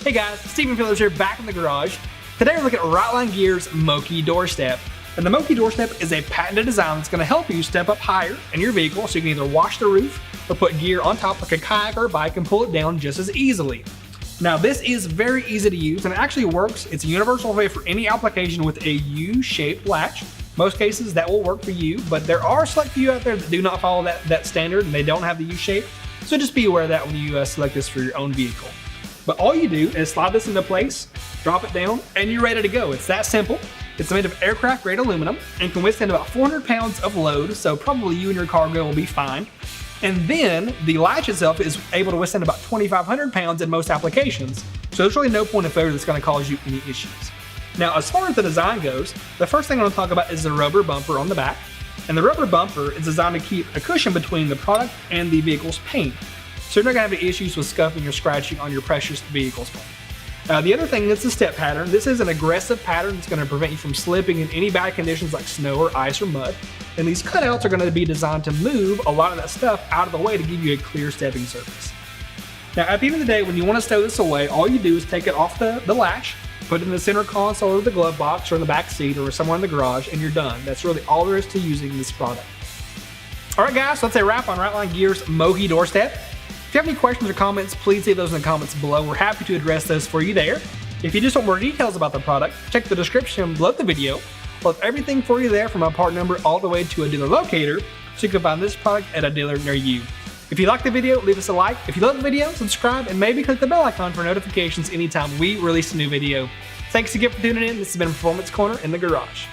Hey guys, Stephen Phillips here, back in the garage. Today we're looking at Rightline Gear's Moki Door Step. And the Moki Door Step is a patented design that's going to help you step up higher in your vehicle so you can either wash the roof or put gear on top like a kayak or a bike and pull it down just as easily. Now this is very easy to use and it actually works. It's a universal way for any application with a U-shaped latch. Most cases that will work for you, but there are select few out there that do not follow that standard and they don't have the U-shape. So just be aware of that when you select this for your own vehicle. But all you do is slide this into place, drop it down, and you're ready to go. It's that simple. It's made of aircraft grade aluminum and can withstand about 400 pounds of load, so probably you and your cargo will be fine. And then the latch itself is able to withstand about 2,500 pounds in most applications, so there's really no point of failure that's going to cause you any issues. Now, as far as the design goes, the first thing I want to talk about is the rubber bumper on the back. And the rubber bumper is designed to keep a cushion between the product and the vehicle's paint, so you're not going to have any issues with scuffing or scratching on your precious vehicle's paint. The other thing is the step pattern. This is an aggressive pattern that's going to prevent you from slipping in any bad conditions like snow or ice or mud. And these cutouts are going to be designed to move a lot of that stuff out of the way to give you a clear stepping surface. Now, at the end of the day, when you want to stow this away, all you do is take it off the latch, put it in the center console or the glove box or in the back seat or somewhere in the garage, and you're done. That's really all there is to using this product. All right, guys, so that's a wrap on Rightline Gear's Moki Door Step. If you have any questions or comments, please leave those in the comments below. We're happy to address those for you there. If you just want more details about the product, check the description below the video. We'll have everything for you there from our part number all the way to a dealer locator, so you can find this product at a dealer near you. If you like the video, leave us a like. If you love the video, subscribe and maybe click the bell icon for notifications anytime we release a new video. Thanks again for tuning in. This has been Performance Corner in the Garage.